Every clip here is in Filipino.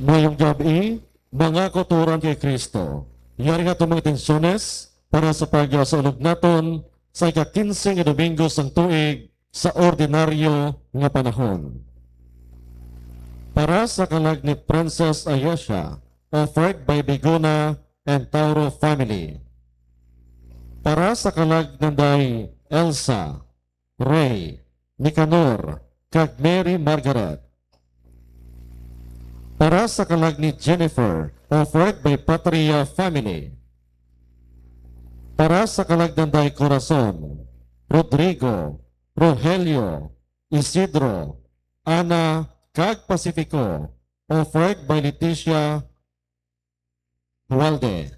Ngayong gabi, mga kuturan kay Kristo, yari nga itong mga tensyones para sa pag-asulog naton sa ika-15 na Domingo sang tuig sa ordinaryo nga panahon. Para sa kalag ni Princess Ayesha, offered by Bigona and Tauro family. Para sa kalag ng day Elsa, Ray, Nicanor, kag Mary Margaret. Para sa kalag ni Jennifer, offered by Patria family. Para sa kalag ng day Corazon, Rodrigo, Rogelio, Isidro, Ana, kag Pacifico, offered by Leticia Hualde.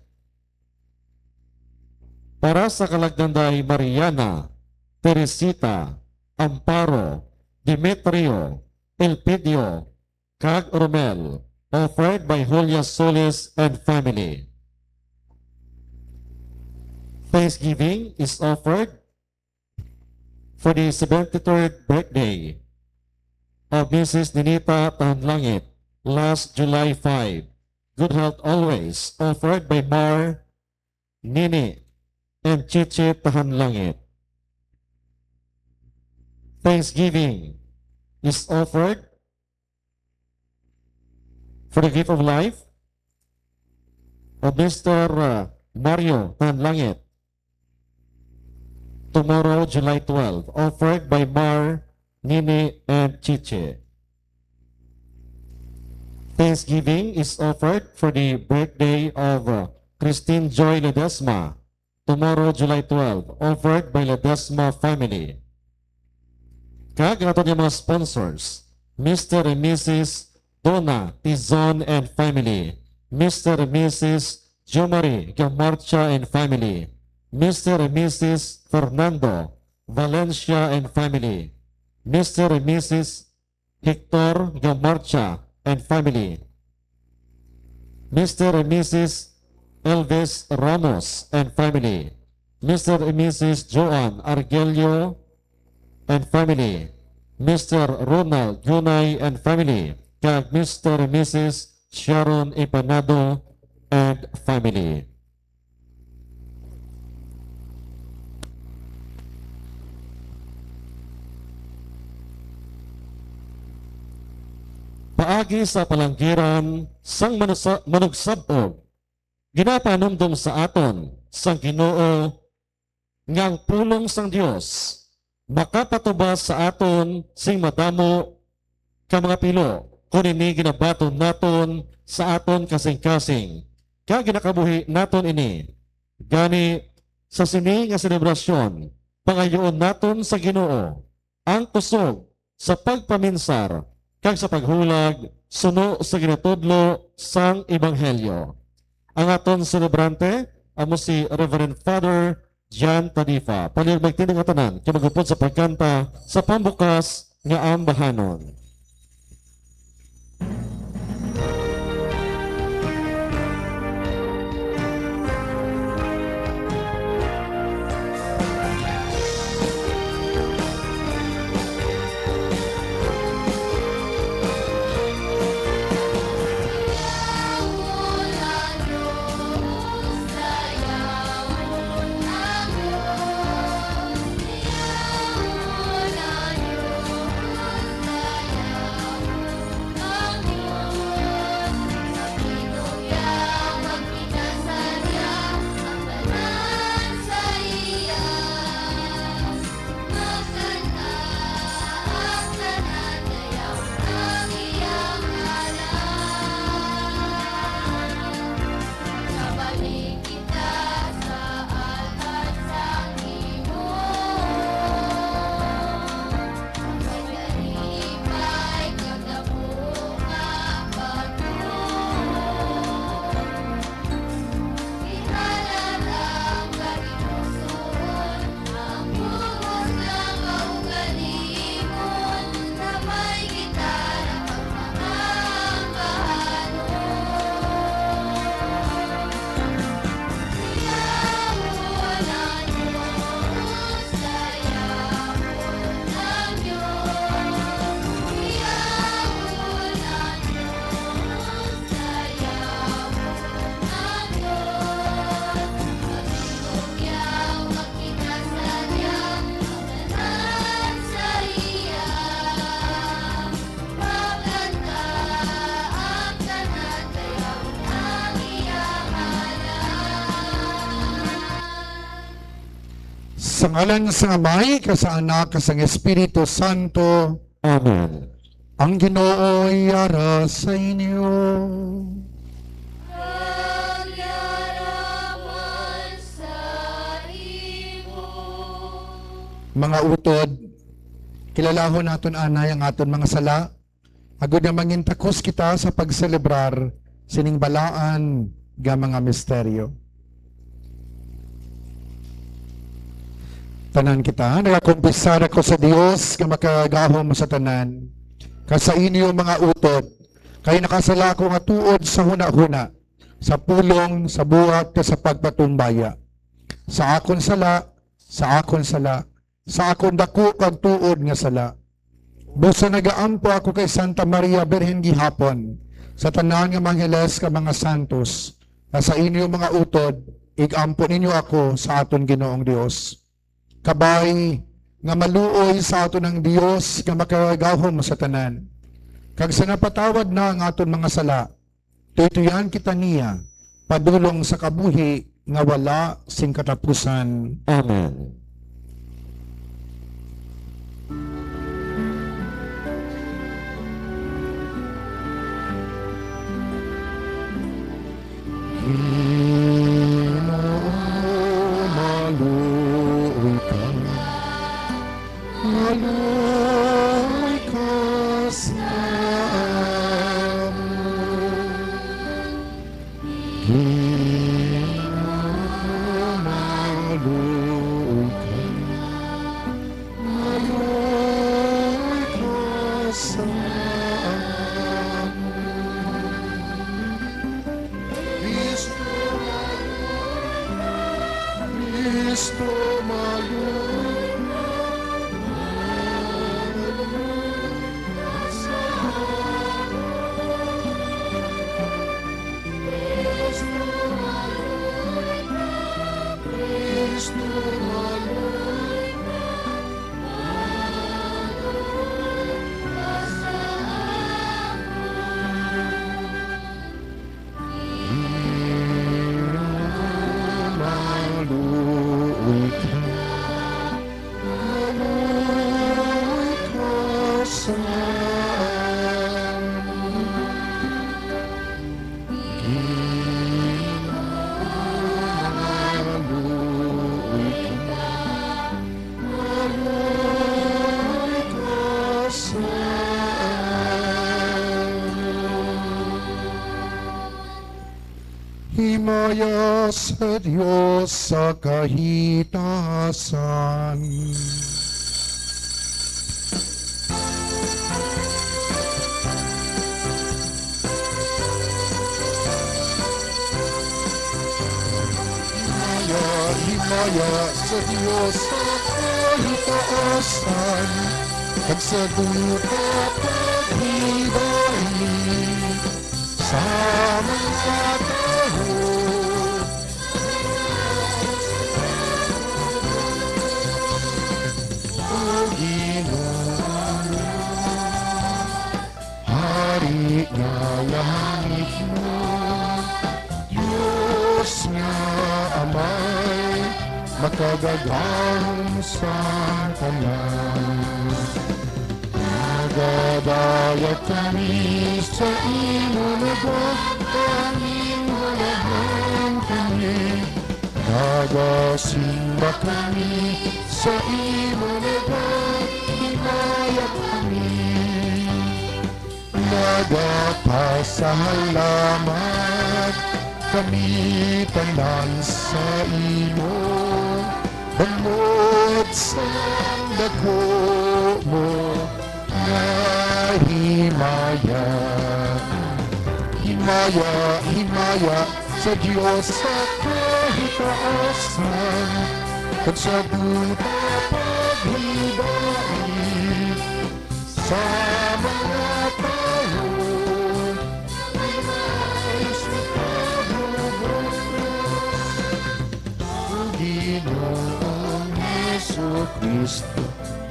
Para sa kalagdanday Mariana, Teresita, Amparo, Demetrio, Elpidio, kag Romel, offered by Julia Solis and family. Thanksgiving is offered for the 73rd birthday of Mrs. Ninita Tanlangit, last July 5. Good health always, offered by Mar, Nini, and Chichi Tahanlangit. Thanksgiving is offered for the gift of life of Mr. Mario Tahanlangit. Tomorrow, July 12, offered by Mar, Nini, and Chiche. Thanksgiving is offered for the birthday of Christine Joy Ledesma. Tomorrow, July 12, offered by Ledesma family. Kag ato niya mga sponsors, Mr. and Mrs. Donna Tizon and family. Mr. and Mrs. Jomari Gamarcha and family. Mr. and Mrs. Fernando Valencia and family. Mr. and Mrs. Hector Gamarcha and family. Mr. and Mrs. Elvis Ramos and family. Mr. and Mrs. Joan Argelio and family. Mr. Ronald Yunay and family. Kag Mr. and Mrs. Sharon Ipanado and family. Paagi sa palanggiran sang manugsabog, ginapanumdum sa aton sang Ginoo ngang pulong sang Dios makapatubas sa aton sing madamo ka mga pilo kunini ginabaton naton sa aton kasing-kasing kag ginakabuhi naton ini gani sa sini nga selebrasyon pangayoon naton sa Ginoo ang kusog sa pagpaminsar kag sa paghulag suno sa ginatudlo sang ebanghelyo. Ang aton celebrante amo si Reverend Father Jan Tadifa. Palihog magtindig nga tanan kay magupod sa pagkanta sa pambukas nga ambahanon. Diyos, Sa ngalan sa Amay, sa Anak, sa Espiritu Santo, Amen. ang Ginoo ay yara sa inyo. Pagyaraman sa imo. Mga utod, kilalahon naton anay ang aton mga sala. Agud nga mangintakos kita sa pagselebrar sining balaan nga mga misteryo. Tanan kita, nagakumpisar ako sa Dios nga makagahom mo sa tanan. Kasa inyo mga utod, kay nakasala ko nga tuod sa huna-huna, sa pulong, sa buhat, sa pagpatumbaya. Sa akon sala, sa akon sala, sa akon dako kag tuod nga sala. Busa nagaampo ako kay Santa Maria Birhen gihapon, sa tanan nga mangheles ka mga santos, na sa inyo mga utod, igampo ninyo ako sa aton Ginoong Dios. Kabay nga maluoy sa aton ng Dios nga makagahom sa tanan. Kag sa napatawad na ang aton mga sala, tutuyan kita niya, padulong sa kabuhi nga wala sing katapusan. Amen. Maluoy ka sa Cristo himaya sa Diyos sa kahitasan. Himaya sa Diyos sa kahitasan, kag sa duka paghibay sa mga tao. O Ginoo, Hari nga langit mo, Diyos nga Amay, makagagahong sa tanan. Nagabayad kami sa imo nagwagpangingalahan kami. Nagasimba kami sa imo nagwagpangingalahan kami. Nagapasalamat kami tanan sa imo, bangod sa dako mo nga himaya. Himaya, himaya sa Diyos sa kahitaasan, kag sa duta paghibay sa mga tao. Ginoong Jesu-Cristo,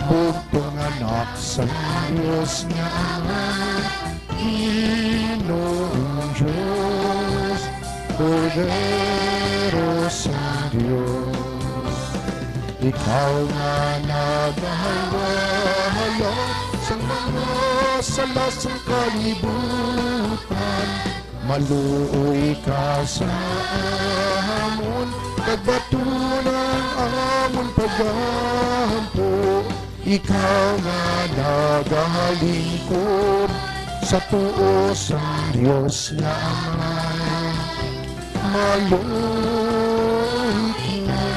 bugtong anak sa Diyos nga Ama, Ginoong Diyos, Cordero sa Diyos. Ikaw nga naghahala sa mga salasang kalibutan. Maluoy ka sa amon, kagbatunan amon pagampo. Ikaw nga nagalingkod sa tuos ang Diyos na Amay. Maluoy ka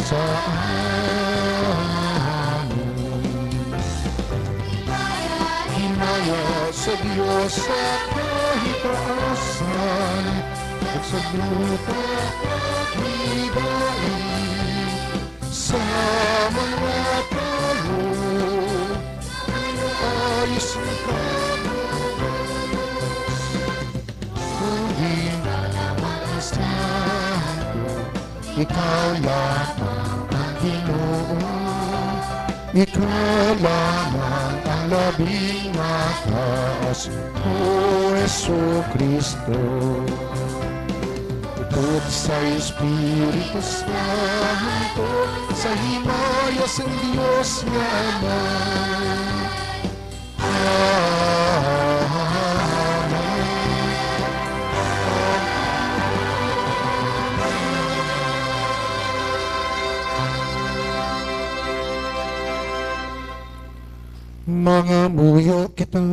sa amon. Himaya sa Diyos sa kahitaasan at sa lupa paghibain sa mga tao. Ayos na kalos kundi ang santo. Ikaw lamang ang Ginoo, ikaw lamang ang labing mataas, O Jesucristo. Bukod sa Espiritu Santo, sa himaya sa Diyos nga Ama. Mga muyo kita,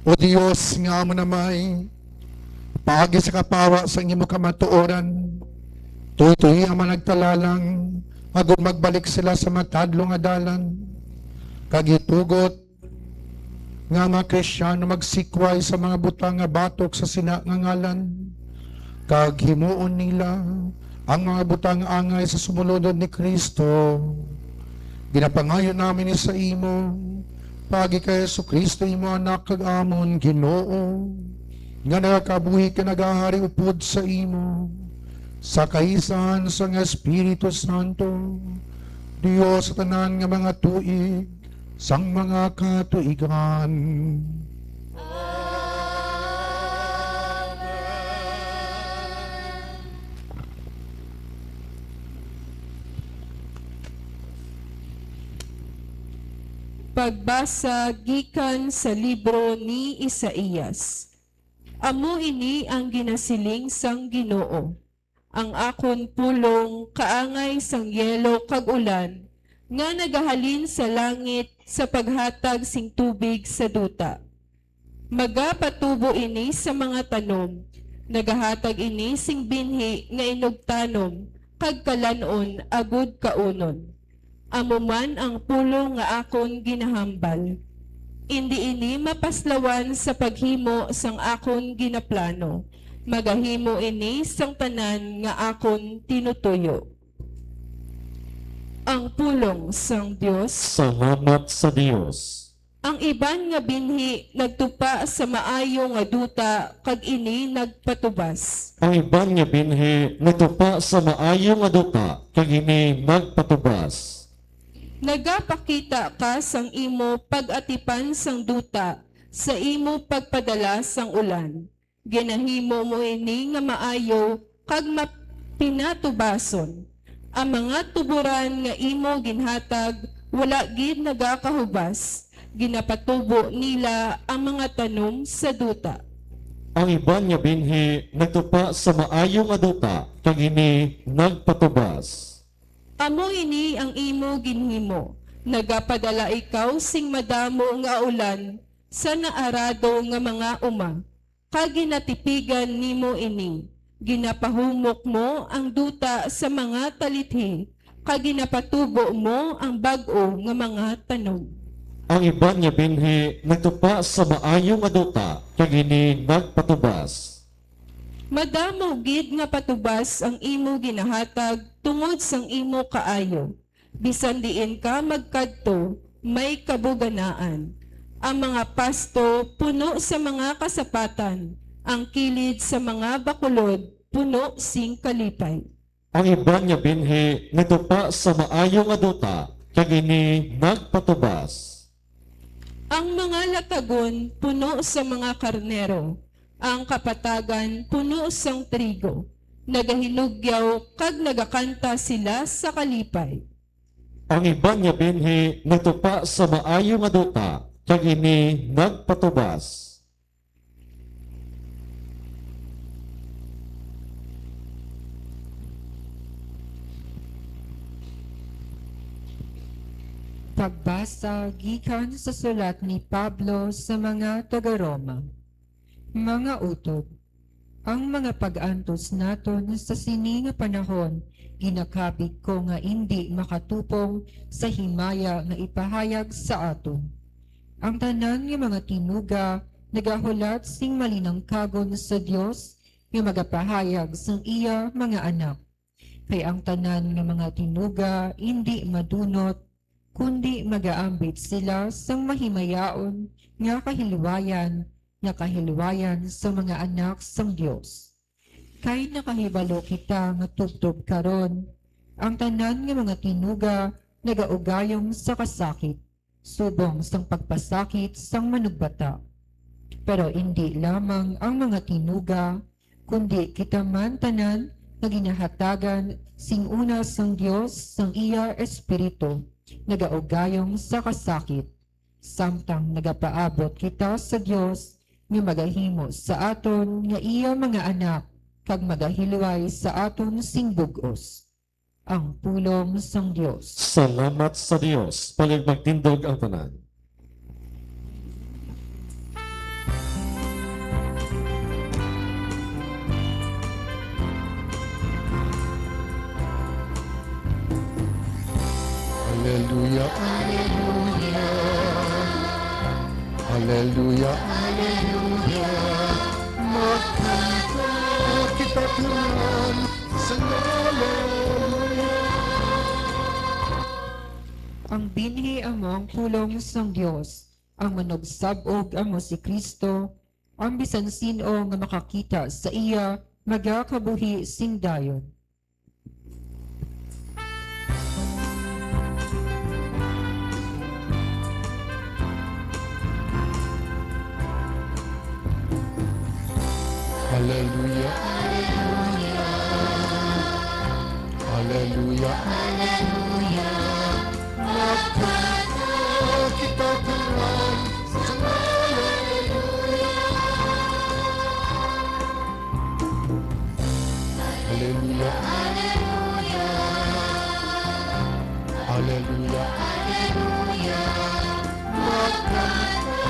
O Diyos nga mo namay, paagi sa kapawa sa inyo kamatuoran, tutoy ang managtalalang, agod magbalik sila sa matadlong adalan, kagitugot nga mga Kristyano magsikway sa mga butang nga batok sa sinangangalan, kag himuon nila ang mga butang angay sa sumulunod ni Kristo. Ginapangayon namin sa imo, pagi kay Jesucristo imo anak kag amon Ginoo, nga nagakabuhi ka nagahari upod sa imo, sa kaisan sa nga Espiritu Santo, Dios sa tanan nga mga tuig, sang mga katuigan. Pagbasa gikan sa libro ni Isaías. Amo ini ang ginasiling sang Ginoo. Ang akon pulong kaangay sang yelo kag ulan, nga nagahalin sa langit sa paghatag sing tubig sa duta. Magapatubo ini sa mga tanom, nagahatag ini sing binhi nga inugtanom, kag kalanon agud kaunon. Amo man ang pulong nga akon ginahambal. Indi ini mapaslawan sa paghimo sang akon ginaplano. Magahimo ini sang tanan nga akon tinutuyo. Ang pulong sang Dios. Salamat sa Dios. Ang iban nga binhi nagtupa sa maayo nga duta kag ini nagpatubas. Ang iban nga binhi natupa sa maayo nga duta, kag ini nagpatubas. Nagapakita ka sang imo pag-atipan sang duta sa imo pagpadala sang ulan. Ginahimo mo ini nga maayo kag mapinatubason. Ang mga tuburan nga imo ginhatag wala gid nagakahubas. Ginapatubo nila ang mga tanom sa duta. Ang iban nga binhi nagtupa sa maayo nga duta, kag ini nagpatubas. Amo ini ang imo ginhimo. Nagapadala ikaw sing madamo nga ulan sa naarado nga mga uma. Kag ginatipigan nimo ini. Ginapahumok mo ang duta sa mga talithi. Kag ginapatubo mo ang bag-o nga mga tanom. Ang iban nga binhi nagtupa sa maayo nga duta, kag ini nagpatubas. Madamo gid nga patubas ang imo ginahatag tungod sang imo kaayo. Bisan diin ka magkadto, may kabuganaan. Ang mga pasto puno sa mga kasapatan, ang kilid sa mga bakulod puno sing kalipay. Ang iban nga binhi nagtupa sa maayo nga duta, kag ini nagpatubas. Ang mga latagon puno sa mga karnero, ang kapatagan puno sang trigo. nagahinugyaw kag nagakanta sila sa kalipay. Ang iban nga binhi nagtupa sa maayo nga duta, kag ini nagpatubas. Pagbasa gikan sa sulat ni Pablo sa mga taga-Roma. Mga utod, ang mga pag-antos naton sa sini nga panahon, ginakabig ko nga hindi makatupong sa himaya nga ipahayag sa aton. Ang tanan nga mga tinuga, nagahulat sing malinang kagon sa Dios, nga magapahayag sang iya mga anak. Kay ang tanan nga mga tinuga, hindi madunot, kundi magaambit sila sang mahimayaon nga kahilwayan sa mga anak sang Dios. Kay nakahibalo kita nga tubtob karon, ang tanan nga mga tinuga nagaugayong sa kasakit, subong sang pagpasakit sang manugbata. Pero hindi lamang ang mga tinuga, kundi kita man tanan nga ginahatagan sing una sang Dios sang iya espiritu, nagaugayong sa kasakit, samtang nagapaabot kita sa Dios nga magahimo sa aton nga iya mga anak kag magahilway sa aton sing bug-os. Ang pulong sang Dios. Salamat sa Dios. Palig magtindog ang tanan. Hallelujah, hallelujah. Hallelujah, hallelujah. Magkanta kita tunan sa hallelujah. Ang binhi amo ang pulong sang Dios, ang manogsabog amo si Kristo, ang bisan sino nga makakita sa iya magakabuhi sing dayon. Hallelujah, hallelujah. Hallelujah, hallelujah. Magkanta kita tunan sa hallelujah. Hallelujah, hallelujah. Hallelujah, magkanta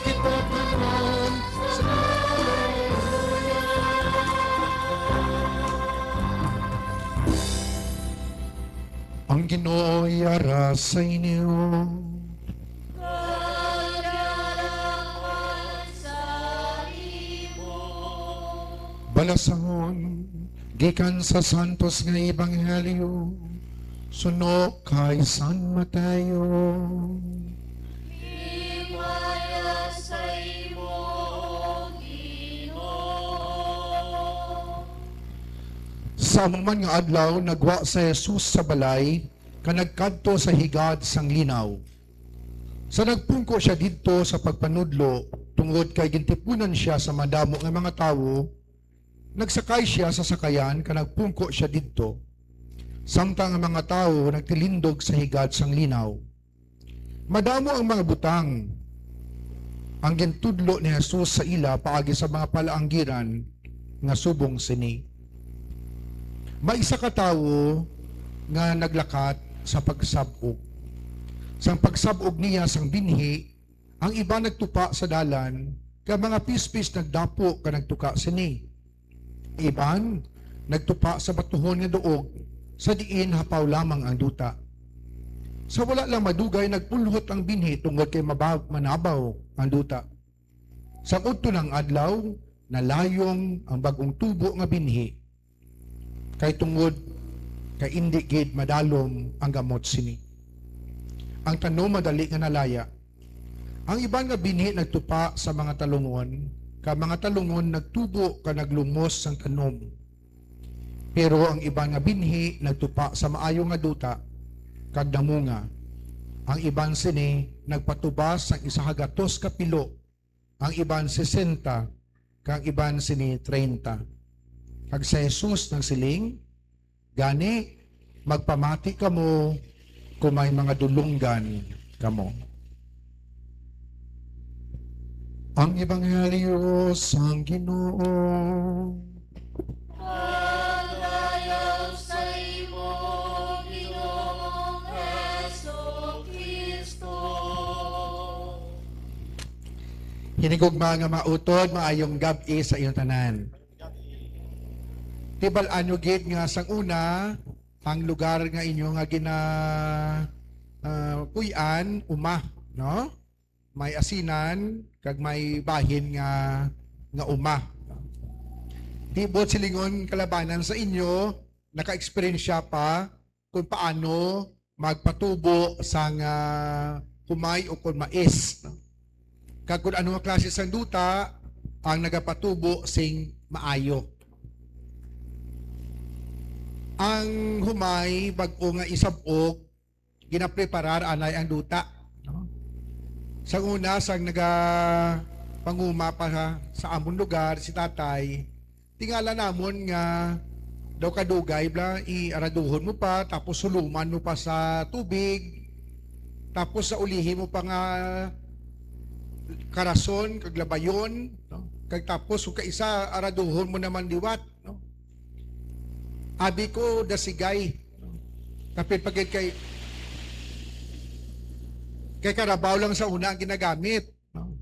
kita tunan sa ang Ginoo yara sa inyo. Kagalakan sa imo. Balasahon gikan sa santos nga ebanghelyo suno kay San Mateo. Himaya sa imo, Ginoo. Sa man nga adlaw nagwa sa Jesus sa balay kanagkadto sa higad sang linaw. Sa nagpungko siya didto sa pagpanudlo tungod kay gintipunan siya sa madamo nga mga tawo, nagsakay siya sa sakayan kanagpungko siya didto. Samtang ang mga tawo nagtilindog sa higad sang linaw. Madamo ang mga butang. Ang gintudlo ni Jesus sa ila paagi sa mga palaanggiran nga subong sini. May isa ka tawo nga naglakat sa pagsabog. Sang pagsabog niya sang binhi, ang iba nagtupa sa dalan, kaya mga pispis nagdapo ka nagtuka sini. Iban, nagtupa sa batuhon nga duog, sa diin hapaw lamang ang duta. Sa wala lang madugay, nagpulhot ang binhi tungod kay manabaw ang duta. Sa udto ng adlaw, nalayong ang bagong tubo nga binhi, kay tungod kay indi gid madalom ang gamot sini. Ang tanom madali nga nalaya. Ang iban nga binhi nagtupa sa mga talungon, ka mga talungon nagtubo ka naglumos sang tanom. Pero ang iban nga binhi nagtupa sa maayo nga duta kag namunga. Ang iban sini nagpatubas sang 100 ka pilo, ang iban 60, kag iban sini 30. Kag sa Jesus ng siling, gani, magpamati ka mo kung may mga dulunggan ka mo. Ang Ebanghelyo sang Ginoo. Paglayaw sa imo, Ginoong Hesukristo. Hinigugma nga mautod, maayong gabi sa iyong tanan. Tibalaan nyo gid nga sang una, ang lugar nga inyo nga puy-an, umah, no? May asinan, kag may bahin nga umah. Tibot silingon kalabanan sa inyo, naka-experience pa kung paano magpatubo sang humay o kung mais. No? Kag kung ano nga klase sang duta, ang nagapatubo sing maayo. Ang humay, bago nga isabog, ginapreparar anay ang duta. No? Sa una, sang panguma pa sa amon lugar, si tatay, tingala namon nga daw kadugay, bla, iaraduhon mo pa, tapos suluman mo pa sa tubig, tapos sa ulihin mo pa nga karason, kaglabayon, no? Kag tapos, kung kaisa, araduhon mo naman liwat, no? Abi ko dasigay. Kapit pagit kay karabaw lang sa una ang ginagamit. No?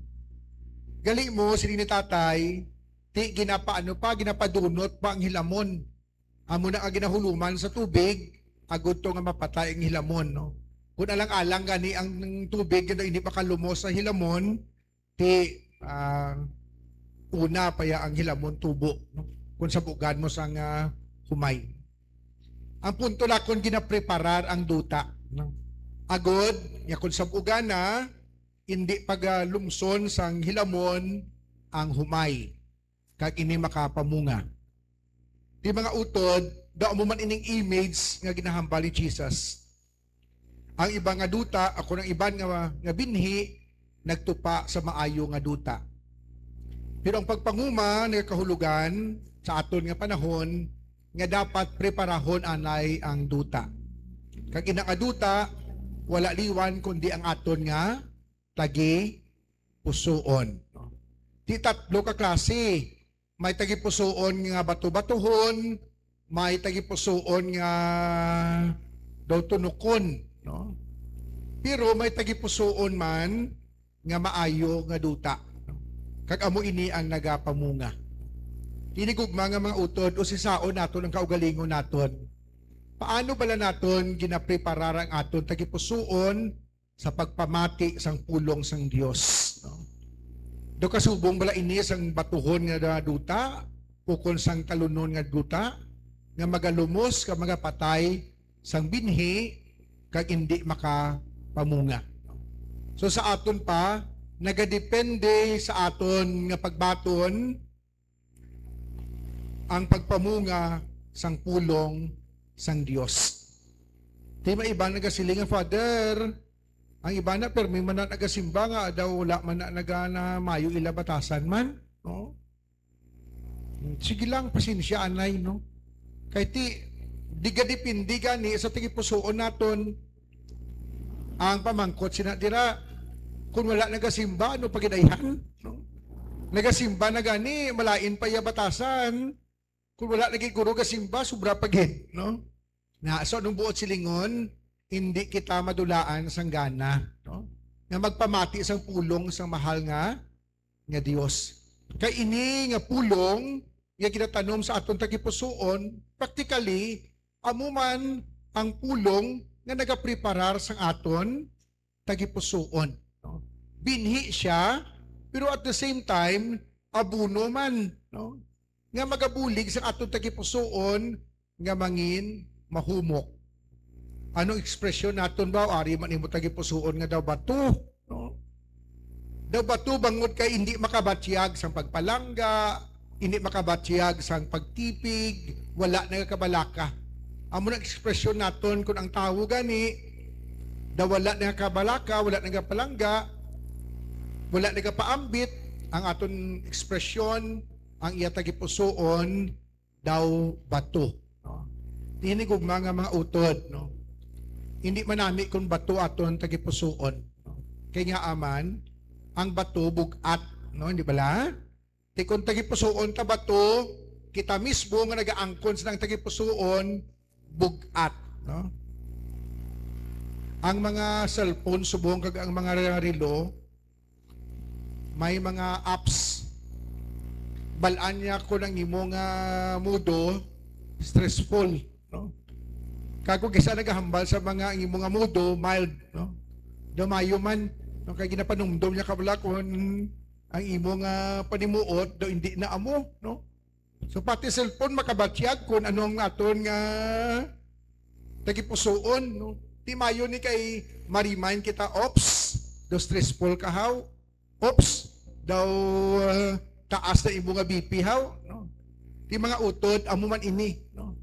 Galing mo, sili ni tatay, ginapadunot pa ang hilamon. Amo na ang ginahuluman sa tubig, agad to nga mapatay ang hilamon. No? Kung alang-alang gani ang tubig, hindi pa kalumos sa hilamon, una pa ya ang hilamon tubo. No? Kung sa bugan mo sang humay. Ang punto na kung ginapreparar ang duta. No? Agod, kung sa bugan na, hindi pagalumson sang hilamon ang humay. Kag ini makapamunga. Di mga utod, daw mo man ining image nga ginahambal ni Jesus. Ang iba nga duta, ako ng iban nga binhi, nagtupa sa maayo nga duta. Pero ang pagpanguma, nagkahulugan, sa aton nga panahon, nga dapat preparahon anay ang duta. Kag ina nga duta, wala liwan kundi ang aton nga tagi pusoon. Di tatlo ka klase. May tagi pusoon nga bato-batuhon, may tagi pusoon nga daw tunukon, no? Pero may tagi pusoon man nga maayo nga duta. Kag amo ini ang nagapamunga. Tinigugma nga mga utod o sisaon naton ang kaugalingon naton. Paano bala naton ginapreparar ang aton tagipusoon sa pagpamati sang pulong sang Dios, no? Do kasubong bala ini sang batuhon nga duta ukon sang talunon nga duta nga magalumos ka mga patay sang binhi kag hindi makapamunga. So sa aton pa nagadepende sa aton nga pagbaton ang pagpamunga sang pulong sang Dios. Di ba iba nagasiling nga, Father, ang iba na permi man na nagasimba nga daw wala man na mayo ila batasan man, no? Sige lang, pasensya anay, no? Kay di gadipindi gani sa tigipusoon naton ang pamangkot sinadira kung wala nagasimba ano pagidayhan, no? Nagasimba na gani malain pa iya batasan. Kung wala naging guro kasimba, sobra pagit, no? Na, so, nung buot silingon, hindi kita madulaan sang gana, no? Nga magpamati sang pulong sang mahal nga Diyos. Kay ini nga pulong, nga kinatanom sa aton tagipusoon, practically, amuman ang pulong nga nagapreparar sang aton tagipusoon. No? Binhi siya, pero at the same time, abuno man, no? Nga magabulig sa atong tagipusoon nga mangin mahumok. Anong ekspresyon naton ba? Ari man imo tagipusoon nga daw bato, no? Daw bato bangod kay hindi makabatyag sang pagpalangga, hindi makabatyag sang pagtipig, wala nagakabalaka. Amo na ekspresyon naton kung ang tawo gani daw wala nagakabalaka, wala nagapalangga, wala nagapaambit, ang aton ekspresyon ang iya tagipusoon daw bato. No? Tinig og mga utod, no? Hindi manami kung bato aton tagipusoon. No? Kay nga aman, ang bato bugat, no? Hindi bala? Ti kung tagipusoon ta bato, kita mismo nga nagaangkon sa ng tagipusoon bugat, no? Ang mga cellphone subong kag ang mga relo may mga apps balaan niya ko ng imo nga mudo stressful, no? Kago kisa nagahambal sa mga imo nga mudo mild, no? Dumayo man, no? Kay ginapanumdom niya kabla kung ang imo nga panimuot do hindi na amo, no? So pati cellphone makabatyag kung anong aton nga tagipusoon, no? Di mayo ni kay ma-remind kita, ops, do stressful ka how? Ops, daw taas na imo nga BP how? No? Di mga utod, amo man ini, no?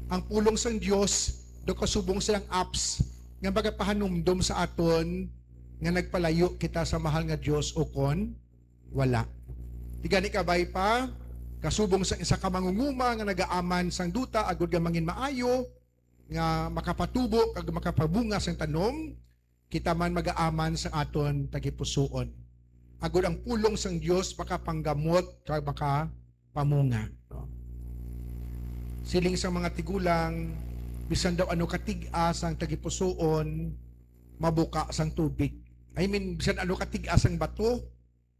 Ang pulong sang Dios do kasubong silang apps nga magapahanumdom sa aton nga nagpalayo kita sa mahal nga Dios o kon wala. Di gani kabay pa kasubong sa isa ka mangunguma nga nagaaman sang duta agud nga mangin maayo nga makapatubo kag makapabunga sang tanom, kita man magaaman sa aton tagipusoon. Agud ang pulong sang Dios makapanggamot kag makapamunga. No? Siling sa mga tigulang, bisan daw ano katig-as ang tagipusoon, mabuka sang tubig. I mean, bisan ano katig-as ang bato,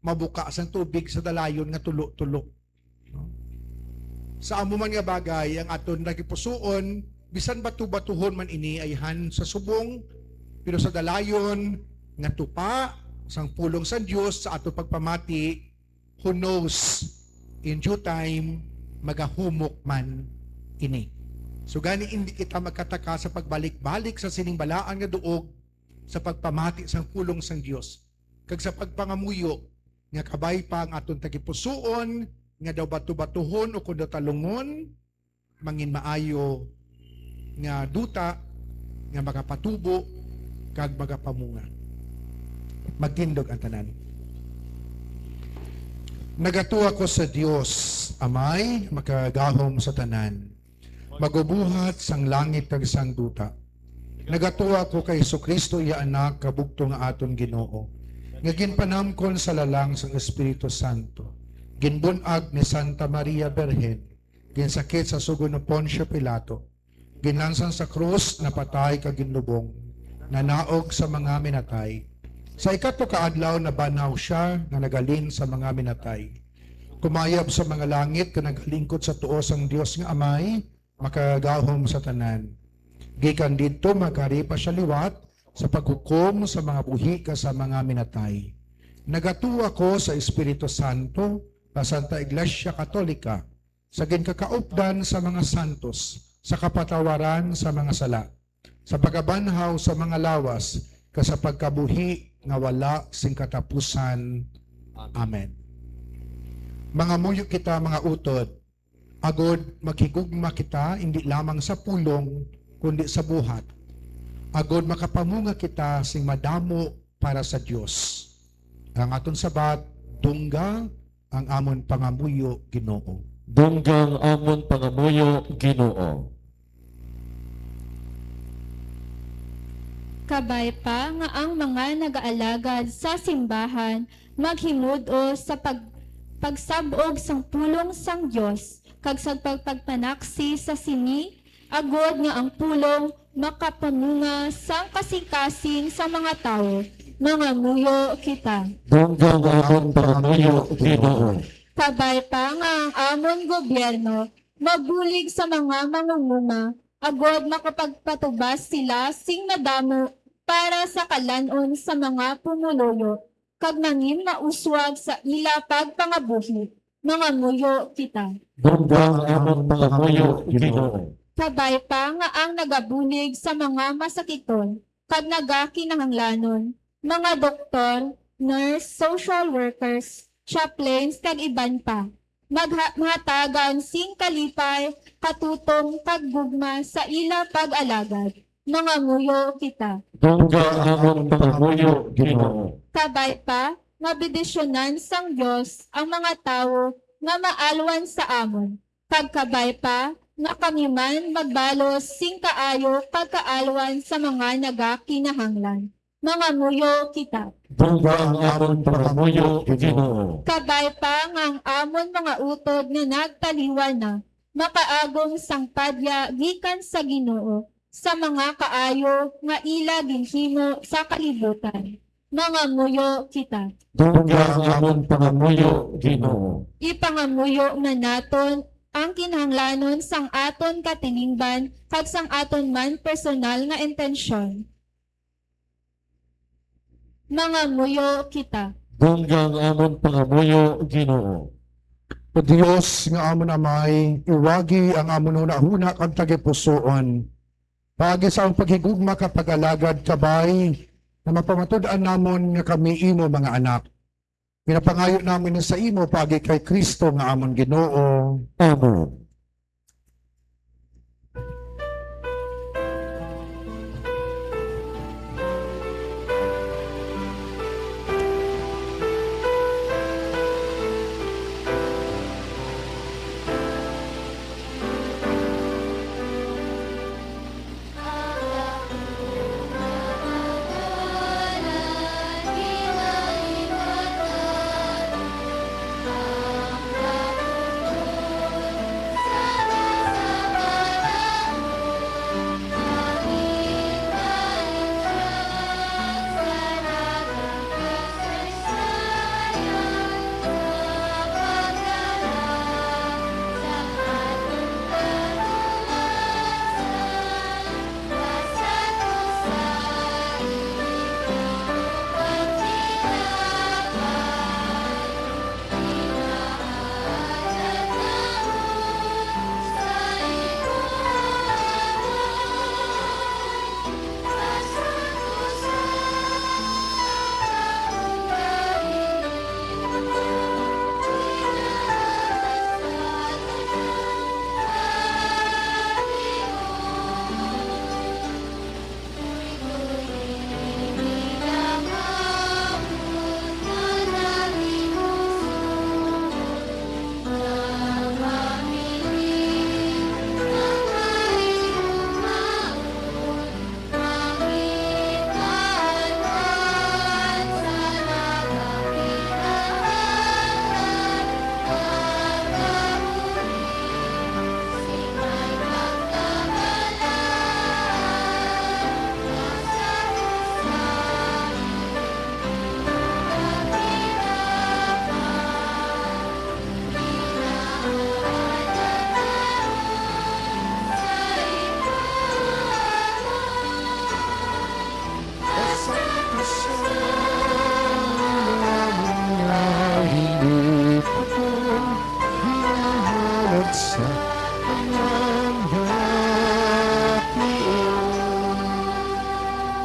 mabuka sang tubig sa dalayon nga tulo-tulo. No? Sa amo man nga bagay ang aton tagipusoon, bisan batu-batuhon man ini ayhan sa subong, pero sa dalayon nga tupa sang pulong sa Dios sa ato pagpamati, who knows, in due time magahumok man ini. So gani hindi kita magkataka sa pagbalik-balik sa siningbalaan nga duog sa pagpamati sang pulong sang Dios kag sa pagpangamuyo nga kabay pa ang aton tagipusoon nga daw batu-batuhon o kuno talungon mangin maayo nga duta nga magapatubo kag magapamunga. Magtindog ang tanan. Nagatuwa ko sa Dios Amay makagahom sa tanan. Magubuhat sang langit kag sang duta. Nagatuwa ko kay Jesucristo iya anak kabugto nga aton Ginoo. Nga ginpanamkon sa lalang sang Espiritu Santo. Ginbunag ni Santa Maria Virgen. Ginsakit sa sugo ni Poncio Pilato. Ginlansan sa krus, napatay kag ginlubong, nanaog sa mga minatay. Sa ikato kaadlaw na banaw siya nga nagalin sa mga minatay. Kumayab sa mga langit ka nagalingkod sa tuos ang Dios nga Amay, makagahom sa tanan. Gikan dito magaripa siya liwat sa paghukom sa mga buhi ka sa mga minatay. Nagatuwa ko sa Espiritu Santo, sa Santa Iglesia Katolika, sa ginkakaupdan sa mga santos, sa kapatawaran sa mga sala, sa pagabanhaw sa mga lawas, sa pagkabuhi nga wala sing katapusan. Amen. Mga muyo kita mga utod, agod maghigugma kita hindi lamang sa pulong, kundi sa buhat. Agod makapamunga kita sing madamo para sa Dios. Ang aton sabat, dungga ang amon pangamuyo Ginoo. Dunggang amon pangamuyo Ginoo. Kabay pa nga ang mga nagaalagad sa simbahan maghimudo sa pagsabog sang pulong sang Dios kag sa pagpagpanaksi sa sini agod nga ang pulong makapamunga sang kasing-kasing sa mga tawo. Mga muyo kita. Dunggang amon pangamuyo Ginoo. Kabay pa nga ang amon gobyerno mabulig sa mga mangunguma agod makapagpatubas sila sing madamo para sa kalanon sa mga pumuluyo kag nangin mauswag sa ila pagpangabuhi. Mga muyo kita. Dunggang amon pangamuyo Ginoo. Kabay pa nga ang nagabulig sa mga masakiton kag nagakinahanglanon, mga doktor, nurse, social workers, chaplains kag iban pa. Maghatagan sing kalipay, katutong paggugma sa ila pag-alagad. Mga muyo kita. Dunggang amon pangamuyo Ginoo. Kabay pa, nga bidisyonan sang Dios ang mga tawo nga maalwan sa amon. Kagkabay pa, nga kami man magbalos sing kaayo pagkaalwan sa mga nagakinahanglan. Mga muyo kita. Dungga ang amon pangamuyo, Ginoo. Kabay pa nga ang amon mga utod na nagtaliwan na, makaagong sang padya gikan sa Ginoo, sa mga kaayo nga ila ginhimo sa kalibutan. Mga muyo kita. Dungga ang amon pangamuyo, Ginoo. Ipangamuyo na naton ang kinahanglanon sang aton katilingban kag sang aton man personal nga intensyon. Mga muyo kita. Dungga ang amon pangamuyo, Ginoo. O Dios nga amon amay, iwagi ang amon hunahuna kang tagipusoon. Paagi sa ang paghigugma kapag alagad kabay, na mapamatud-an namon nga kami imo mga anak. Pinapangayo namin na sa imo paagi kay Kristo nga amon Ginoo. Amen.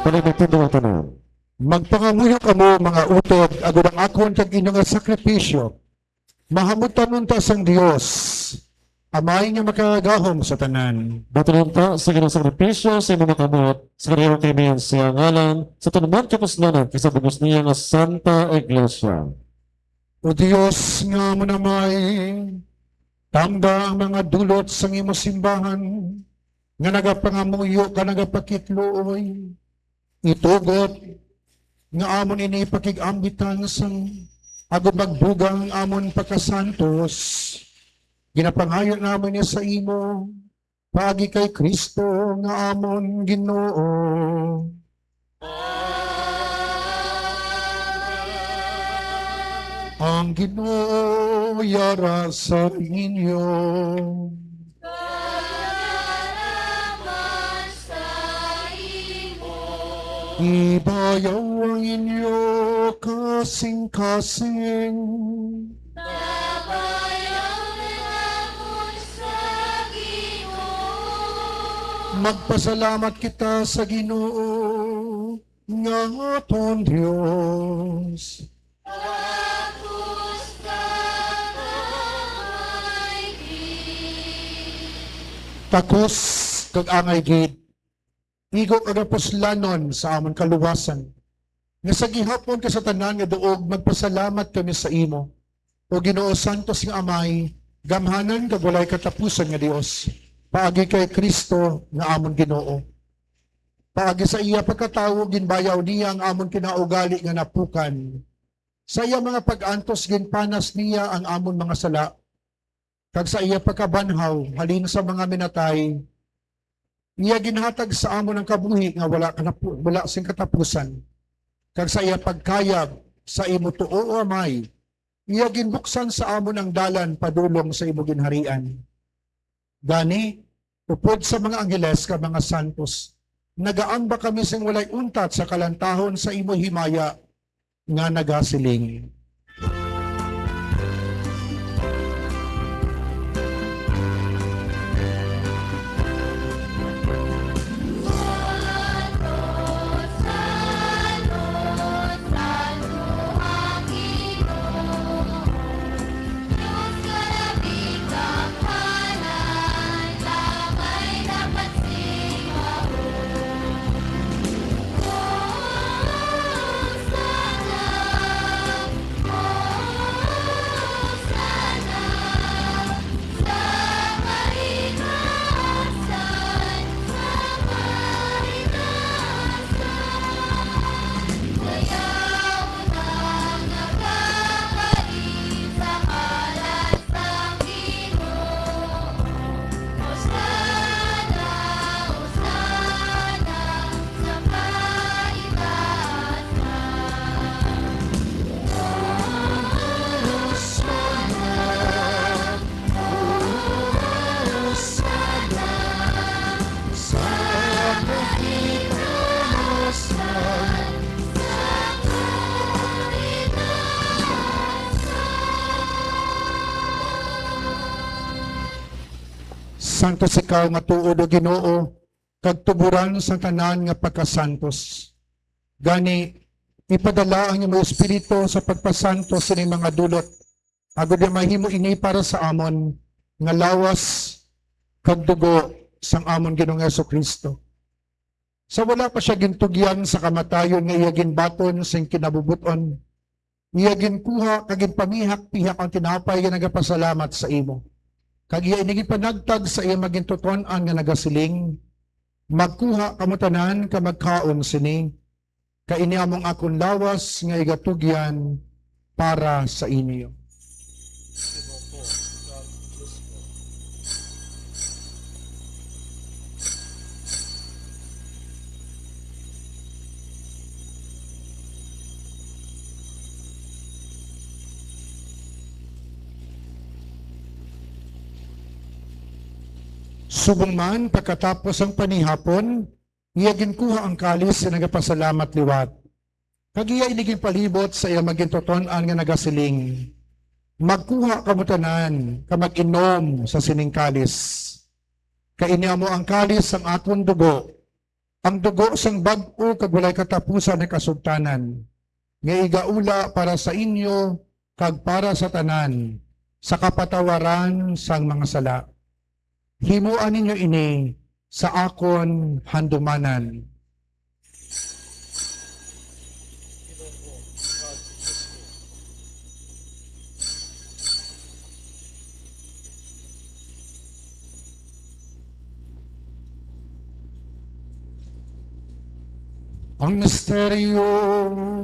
Palimutin daw tanan. Magpangamuyo kamo mga utod, agud ang akon kag inyong sakripisyo. Mahamutan unta sang Dios. Amay nga makagahom sa tanan. Batalunta sa ginang sakripisyo sa imong makamot, sa kariyong kimiyan siya ngalan, sa tanuman kapuslanan, kaysa bugos niya nga Santa Iglesia. O Dios nga mo namay, tanda ang mga dulot sang imo simbahan, nga nagapangamuyo ka nagapakitluoy. Itugot, nga amon ini pakigambitan sang agud magbugang amon pagkasantos. Ginapangayo namin niya sa imo, pagi kay Kristo nga amon Ginoo. Ang Ginoo yara sa inyo. Ibayaw ang inyo kasing-kasing. Magpasalamat kita sa Ginoo nga aton Dios. Takos kag angay gid. Igo kag aposlanon sa amon kaluwasan. Nga sa gihapon ka sa tanan nga duog magpasalamat kami sa imo. O Ginoo Santos nga Amay, Gamhanan kag walay katapusan nga Dios. Paagi kay Kristo nga amon Ginoo. Paagi sa iya pagkatawo ginbayaw niya ang amon kinaugali nga napukan. Sa iya mga pag-antos ginpanas niya ang amon mga sala. Kag sa iya pagkabanhaw halin sa mga minatay, iya ginhatag sa amon ang kabuhi nga wala sing katapusan. Kag sa iya pagkayab sa imo tuo o amay, iya ginbuksan sa amon ang dalan padulong sa imo ginharian. Gani, upod sa mga angheles ka mga santos, nagaamba kami sing walay untat sa kalantahon sa imo himaya nga nagasiling. Santos ikaw nga tuod o Ginoo, kag tuburan sa tanan nga pagkasantos. Gani, ipadala ang iyong Espiritu sa pagpasantos sa mga dulot. Agod na mahimo ini para sa amon, nga lawas kag dugo sang amon Ginoong Jesucristo. Sa wala pa siya gintugyan sa kamatayon nga iya ginbaton sing kinabubuton, iya ginkuha kag ginpamihak-pihak ang tinapay nga nagapasalamat sa imo. Kag iya inigin panagtag sa iya magintuton-an nga nagasiling, magkuha kamo tanan ka magkaon sini, kaini among akong lawas nga igatugyan para sa inyo. Subong man, pagkatapos ang panihapon, iya ginkuha ang kalis sa nagapasalamat liwat. Kag iya inigin palibot sa iya magintoton-an nga nagasiling. Magkuha kamo tanan, ka mag-inom sa sining kalis. Kaini mo ang kalis ang akong dugo. Ang dugo sang bag-o kag walay katapusan na kasugtanan. Nga igaula para sa inyo kag para sa tanan, sa kapatawaran sang mga sala. Himuan ninyo ini sa akon handumanan. Ang misteryo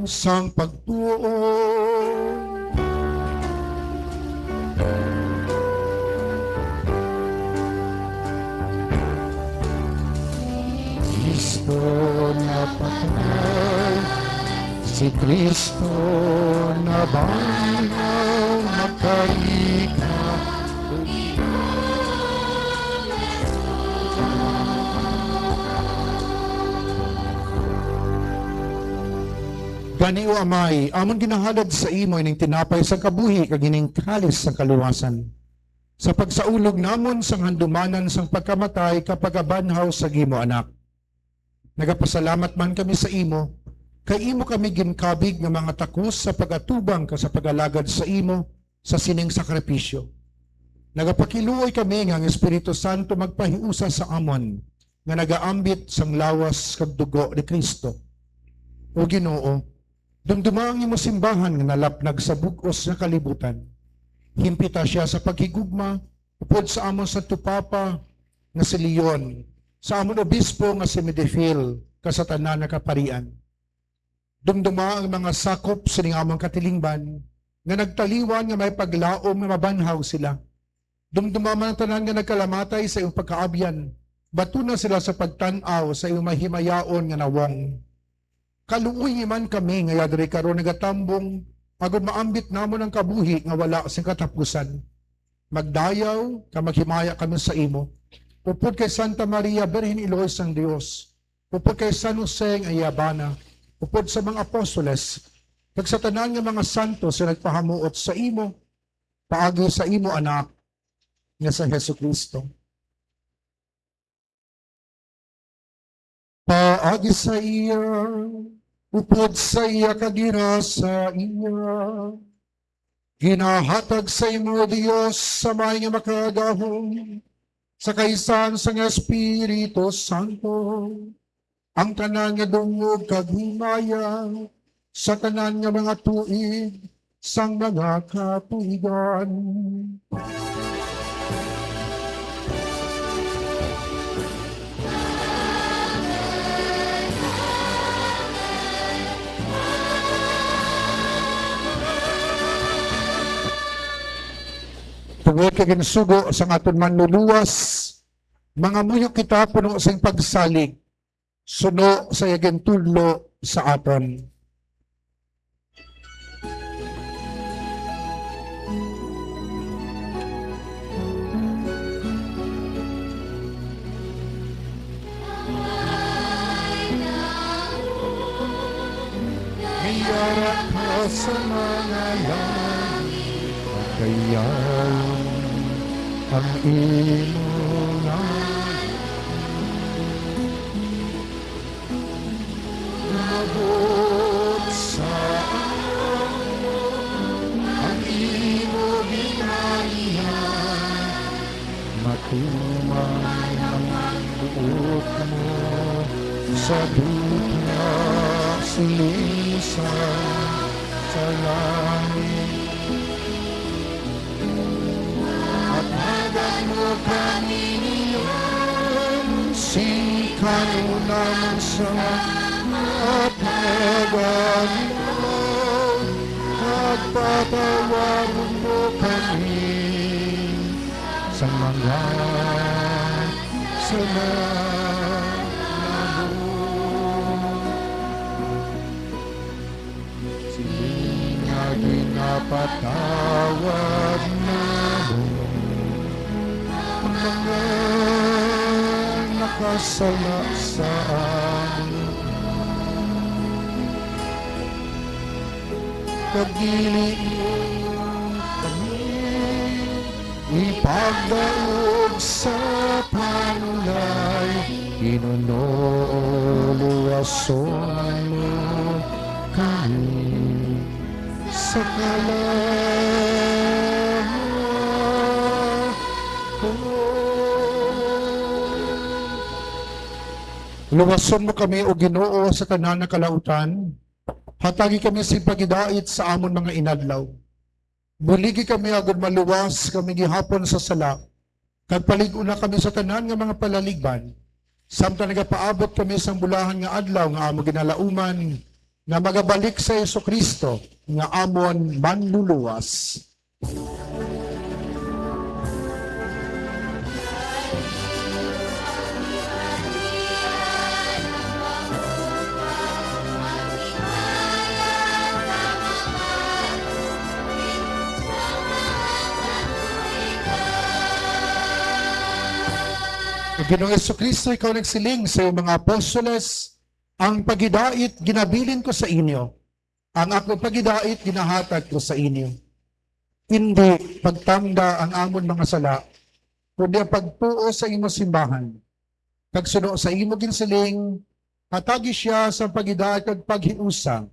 sang pagtuo. Kristo na patay, si Kristo na bangaw makalika. Gani o amay, amon ginahalad sa imo ining tinapay sa kabuhi kag ining kalis sa kaluwasan. Sa pagsaulog namon sang handumanan sang pagkamatay kapag abanhaw sa gimo anak. Nagapasalamat man kami sa imo, kay imo kami ginkabig nga mga takos sa pagatubang ka sa pagalagad sa imo sa sining sakripisyo. Nagapakiluoy kami nga ang Espiritu Santo magpahiusa sa amon nga nagaambit sang lawas kag dugo ni Kristo. O Ginoo, dumduma ang imo simbahan nga nalapnag sa bug-os nga kalibutan. Himpita siya sa paghigugma, upod sa amon sa tupapa nga si Leon, sa amon obispo nga si Medefil, kasatanan na kaparian. Dumduma ang mga sakop sa among katilingban, nga nagtaliwan nga may paglaom nga mabanhaw sila. Dumduma man ang tanan nga nagkalamatay sa iyong pagkaabyan, bato na sila sa pagtanaw sa iyong mahimayaon nga nawong. Kaluoy man kami nga yadri karon nagatambong, agud maambit namon ang kabuhi nga wala sing katapusan. Magdayaw, ka maghimaya kami sa imo. Upod kay Santa Maria, Birhen Ilois ng Dios. Upod kay San Jose nga Iyabana. Upod sa mga apostoles. Kag sa tanan nga mga santo sa nagpahamuot sa imo, paagi sa imo anak, nga sa Hesus Kristo. Paagi sa iya, upod sa iya kadira sa iya, ginahatag sa imo, Dios, sa may nga makagahong, sa kaisan sa nga Espiritu Santo, ang tanan nga dungog kaghimaya, sa tanan nga mga tuig, sang mga katuigan. Tungod kay ginsugo sa aton manluluwas, mga muyok kita puno sa pagsalig, suno sa yaging tudlo sa aton. Iyara ka sa mga langit, kayaw ang imo na lumabot sa ang imo ginarihan, matumang ang buot mo sa duta silisan sa langit. Mo kaniniyon, singkanunan sa patagan mo, at patawarin mo kami sa mga labo. Siling nga ginapatawad mo mga nakasala sa amin. Pagdili mo kami, ipagdaog sa panulay, inunuluwason mo kami sa luwason mo kami o Ginoo sa tanan nga kalautan. Hatagi kami sa pagidait sa amon mga inadlaw. Buligi kami agud maluwas kami gihapon sa sala. Kag palig-una kami sa tanan nga mga palaligban. Samtang nagapaabot kami sa bulahan nga adlaw nga amo ginalauman nga magabalik sa Jesucristo nga amon manluluwas. Ginoong Jesucristo, ikaw nagsiling sa iyong mga apostoles, ang pagidait ginabilin ko sa inyo, ang ako pagidait ginahatag ko sa inyo. Hindi pagtanda ang amon mga sala, kundi ang pagtuo sa imo simbahan. Kagsuno sa imo ginsiling, hatagi siya sa pagidait kag paghiusang.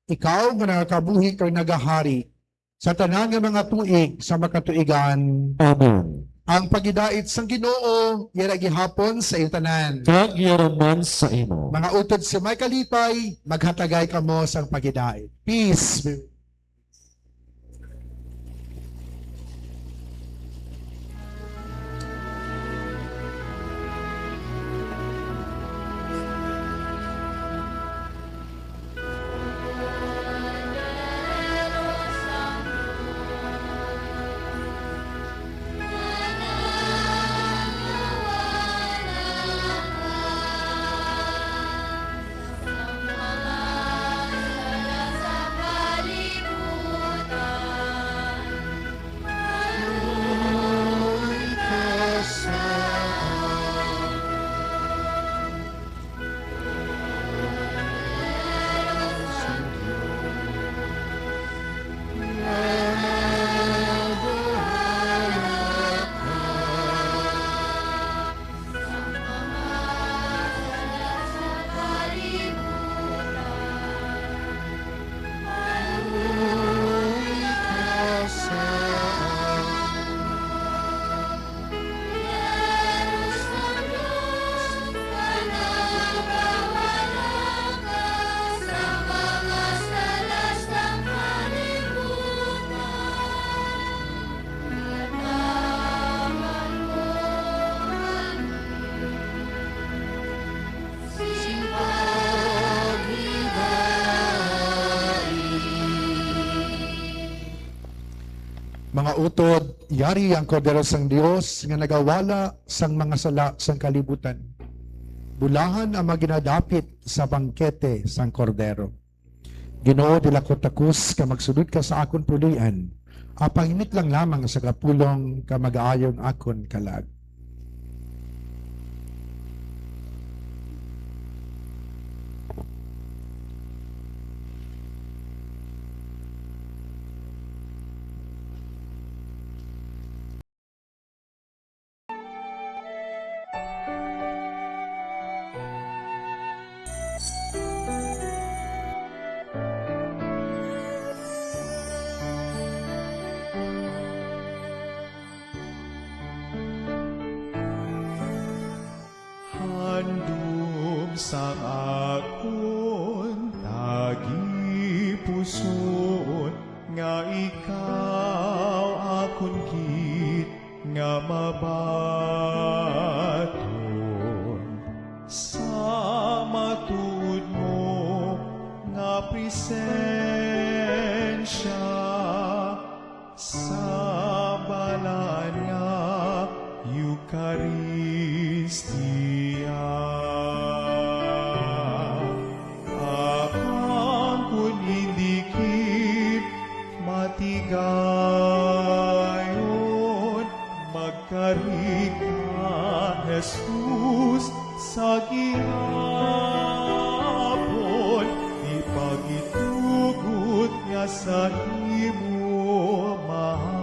Ikaw nga nakabuhi kag nagahari sa tanan nga mga tuig sa makatuigan. Amen. Ang pagidait sang Ginoo yara gihapon sa iyong tanan. Kag yaraman sa imo. Mga utod sa may kalipay, maghatagay kamo sang pagidait. Peace. Mga utod, yari ang kordero sang Dios nga nagawala sang mga sala sang kalibutan. Bulahan ang maginadapit sa bangkete sang kordero. Ginoo dila ko takus ka magsudod ka sa akon pulian. Apangimit lang lamang sa kapulong ka mag-aayong akon kalag. Handom sa akon tagi puson nga ikaw akon gid nga mabaton sa matuod mo nga presensya sa balan nga Eucharistia. Akang kun indikip matigayon, magkarit ka, Jesus, sa gihapon, ipagitugot nga sa imo mahamulan,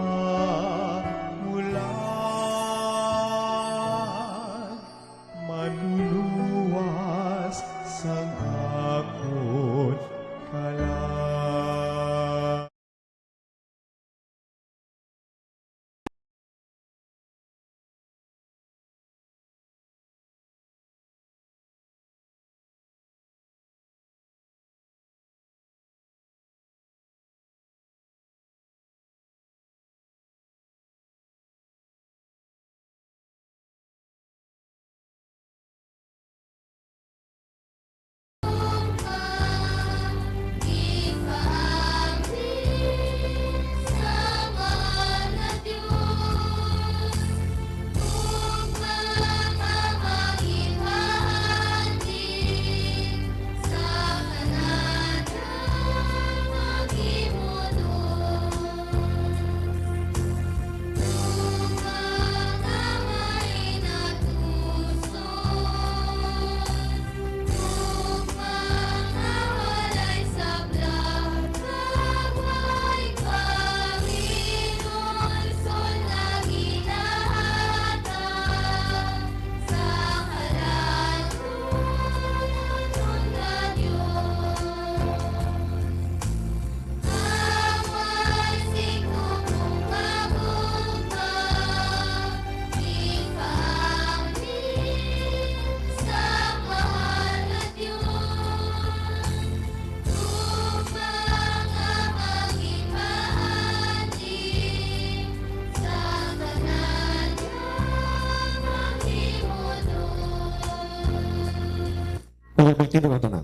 manuluwas sang akon kalag. Ulit magtino ang tanan.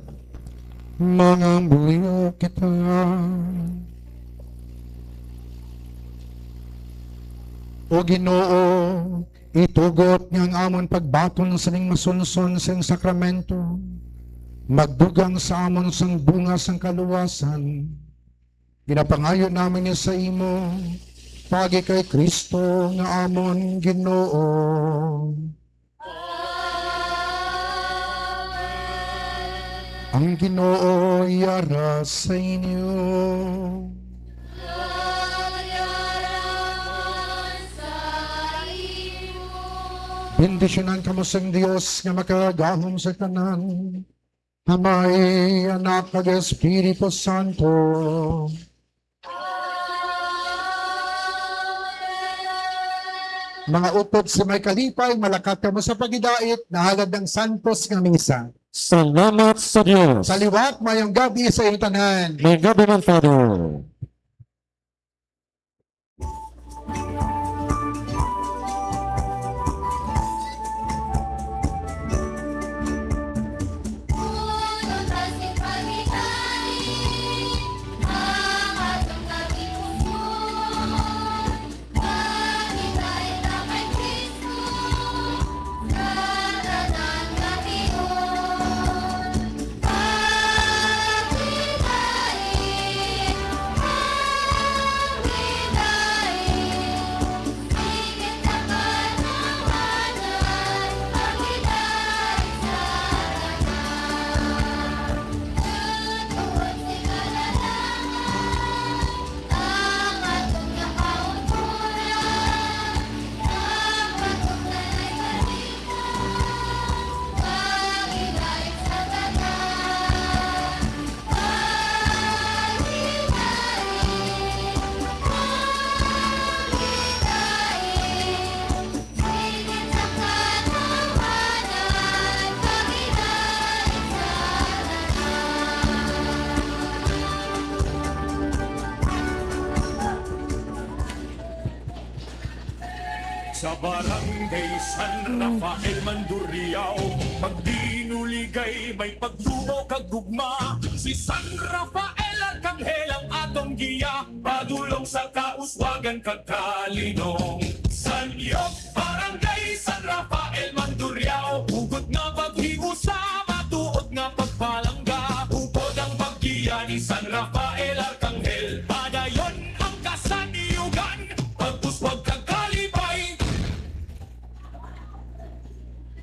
Mga buyo kita. O Ginoo, itugot niyang amon pagbaton sa ning masunson sa sakramento. Magdugang sa amon sang bunga sang kaluwasan. Ginapangayo namin niya sa imo, pagi kay Kristo nga amon Ginoo. Ang Ginoo yara sa inyo. Bendisyonan kamo sang Dios nga makagahom sa tanan. Amay, Anak, ug Espiritu Santo. Mga utod sa may kalipay, malakat kamo sa pagidait, nahalad ng Santos nga misa. Salamat sa Diyos. Sa liwat, mayong gabi sa iyong tanan. May gabi man, Father. Sa barangay San Rafael Mandurriao, magdinuligay may pagtubo kag gugma. Si San Rafael Arkanghel ang atong giya, padulong sa kauswagan kag kalinong. San Yok, barangay San Rafael Mandurriao, hugot nga paghiusa, matuod nga pagpalangga. Upod ang paggiya ni San Rafael Arkanghel, padayon ang kasaniyugan, pagpuswag kag kalipay.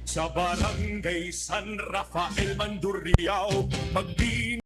Sa barangay San Rafael Mandurriao,